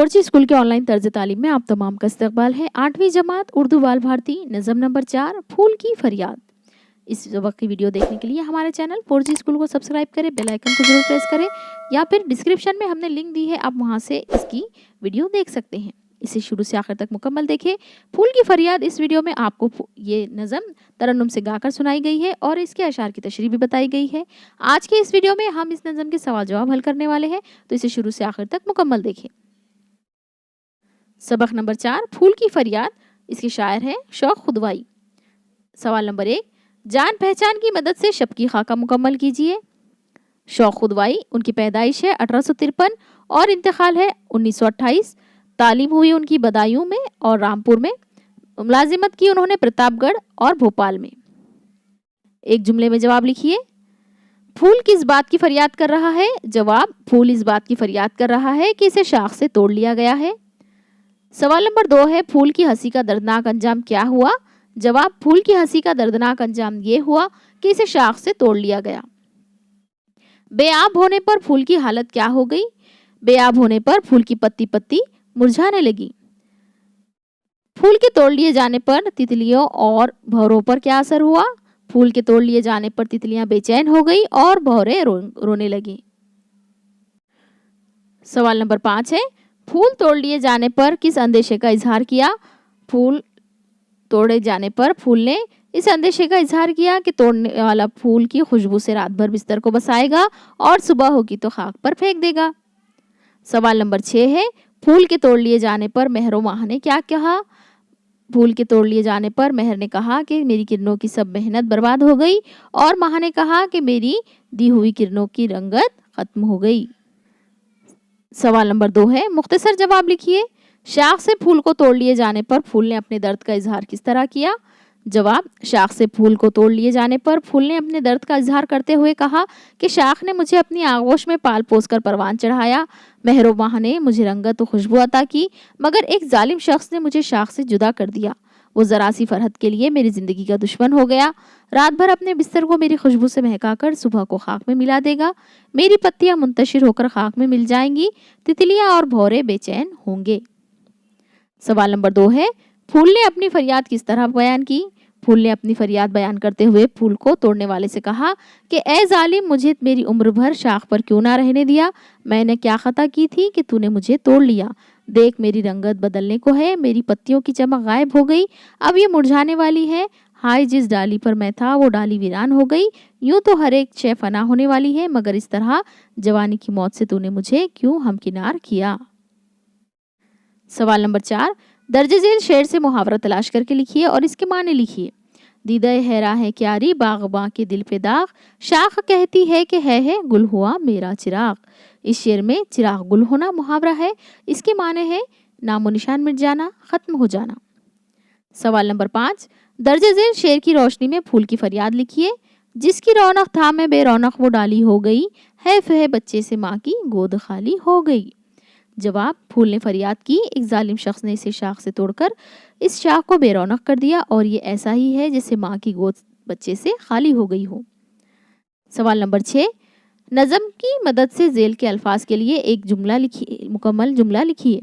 4G school के online तर्ज तालीम में आप तमाम का इस्तकबाल है। 8वीं जमात उर्दू बाल भारती नज़म नंबर 4 फूल की फरियाद। इस वक्त की वीडियो देखने के लिए हमारे चैनल 4G स्कूल को सब्सक्राइब करें, बेल आइकन को जरूर प्रेस करें या फिर डिस्क्रिप्शन में हमने लिंक दी है, आप वहां से इसकी वीडियो देख सकते हैं। इसे शुरू से आखिर तक मुकम्मल देखें। फूल की फरियाद इस वीडियो में आपको ये नज़म तरन्नुम से गाकर सुनाई गई है और इसके अशार की तशरीह भी बताई गई है। आज के इस वीडियो में हम इस नज़म के सवाल जवाब हल करने वाले हैं, तो इसे शुरू से आखिर तक मुकम्मल देखें। सबक नंबर 4 फूल की फरियाद। इसके शायर हैं शौक खुदवाई। सवाल नंबर 1, जान पहचान की मदद से शब की खाका मुकम्मल कीजिए। शौक खुदवाई, उनकी पैदाइश है 1853 और इंतकाल है 1928। तालीम हुई उनकी बदायूं में और रामपुर में। मुलाजिमत की उन्होंने प्रतापगढ़ और भोपाल में। एक जुमले में जवाब लिखिए। फूल किस बात की फरियाद कर रहा है? जवाब, फूल इस बात की फरियाद कर रहा है कि इसे शाख से तोड़ लिया गया है। सवाल नंबर 2 है, फूल की हंसी का दर्दनाक अंजाम क्या हुआ? जवाब, फूल की हंसी का दर्दनाक अंजाम ये हुआ कि इसे शाख से तोड़ लिया गया। बेआब होने पर फूल की हालत क्या हो गई? बेआब होने पर फूल की पत्ती पत्ती मुरझाने लगी। फूल के तोड़ लिए जाने पर तितलियों और भौरों पर क्या असर हुआ? फूल के तोड़ लिए जाने पर तितलियां बेचैन हो गई और भौरें रोने लगी। सवाल नंबर 5 है, फूल तोड़ लिए जाने पर किस अंदेशे का इजहार किया? फूल तोड़े जाने पर फूल ने इस अंदेशे का इजहार किया कि तोड़ने वाला फूल की खुशबू से रात भर बिस्तर को बसाएगा और सुबह होगी तो खाक पर फेंक देगा। सवाल नंबर 6 है, फूल के तोड़ लिए जाने पर मेहर माह ने क्या कहा? फूल के तोड़ लिए जाने पर मेहर ने कहा कि मेरी किरणों की सब मेहनत बर्बाद हो गई और माह ने कहा कि मेरी दी हुई किरणों की रंगत खत्म हो गई। सवाल नंबर 2 है, मुख्तसर जवाब लिखिए। शाख से फूल को तोड़ लिए जाने पर फूल ने अपने दर्द का इजहार किस तरह किया? जवाब, शाख से फूल को तोड़ लिए जाने पर फूल ने अपने दर्द का इजहार करते हुए कहा कि शाख ने मुझे अपनी आगोश में पाल पोस कर परवान चढ़ाया। मेहरो माह ने मुझे रंगत और खुशबू अता की, मगर एक जालिम शख्स ने मुझे शाख से जुदा कर दिया। वो जरा सी फरहत के लिए मेरी जिंदगी का दुश्मन हो गया। रात भर अपने बिस्तर को मेरी खुशबू से महकाकर सुबह को खाक में मिला देगा। मेरी पत्तियां मुंतशिर होकर खाक में मिल जाएंगी। तितलियां और भौरे बेचैन होंगे। सवाल नंबर 2 है, फूल ने अपनी फरियाद किस तरह बयान की? फूल ने अपनी फरियाद बयान करते हुए फूल को तोड़ने वाले से कहा कि ए जालिम, मुझे मेरी उम्र भर शाख पर क्यों ना रहने दिया? मैंने क्या खता की थी कि तूने मुझे तोड़ लिया? देख, मेरी रंगत बदलने को है, मेरी पत्तियों की चमक गायब हो गई, अब ये मुरझाने वाली है। हाय, जिस डाली पर मैं था वो डाली वीरान हो गई। यूं तो हर एक शय फना होने वाली है, मगर इस तरह जवानी की मौत से तूने मुझे क्यों हमकिनार किया? सवाल नंबर 4, दर्ज झेल शेर से मुहावरा तलाश करके लिखिए और इसके माने लिखिए। दीदा हैरा है क्यारी, बागबां के दिल पे दाग, शाख कहती है कि है गुल हुआ मेरा चिराग। इस शेर में चिराग गुल होना मुहावरा है। इसके माने है नामो निशान मिट जाना, खत्म हो जाना। सवाल नंबर 5, दर्ज झेल शेर की रोशनी में फूल की फरियाद लिखिए। जिसकी रौनक था मैं बेरौनक वो डाली हो गई, है फह बच्चे से माँ की गोद खाली हो गई। जवाब, फूल ने फरियाद की, एक जालिम शख्स ने इसे शाख से तोड़कर इस शाख को बेरौनक कर दिया और ये ऐसा ही है जैसे माँ की गोद बच्चे से खाली हो गई हो। सवाल नंबर 6, नज़म की मदद से झेल के अल्फाज के लिए एक जुमला लिखिए, मुकम्मल जुमला लिखिए।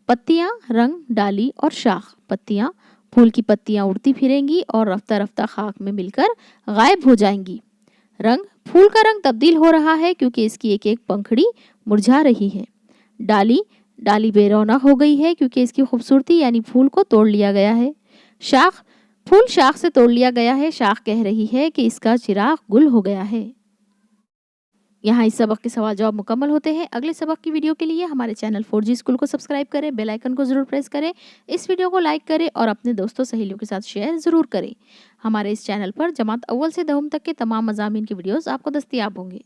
पत्तियां, रंग, डाली और शाख। पत्तियां, फूल की पत्तियां उड़ती फिरेंगी और रफ्ता रफ्ता खाक में मिलकर गायब हो जाएंगी। रंग, फूल का रंग तब्दील हो रहा है क्योंकि इसकी एक एक पंखड़ी मुरझा रही है। डाली, डाली बेरौनक हो गई है क्योंकि इसकी खूबसूरती यानी फूल को तोड़ लिया गया है। शाख, फूल शाख से तोड़ लिया गया है, शाख कह रही है कि इसका चिराग गुल हो गया है। यहाँ इस सबक के सवाल जवाब मुकम्मल होते हैं। अगले सबक की वीडियो के लिए हमारे चैनल 4G स्कूल को सब्सक्राइब करें, बेल आइकन को जरूर प्रेस करें, इस वीडियो को लाइक करें और अपने दोस्तों सहेलियों के साथ शेयर जरूर करें। हमारे इस चैनल पर जमात अव्वल से 10वीं तक के तमाम मज़ामीन की वीडियोस आपको दस्तयाब होंगे।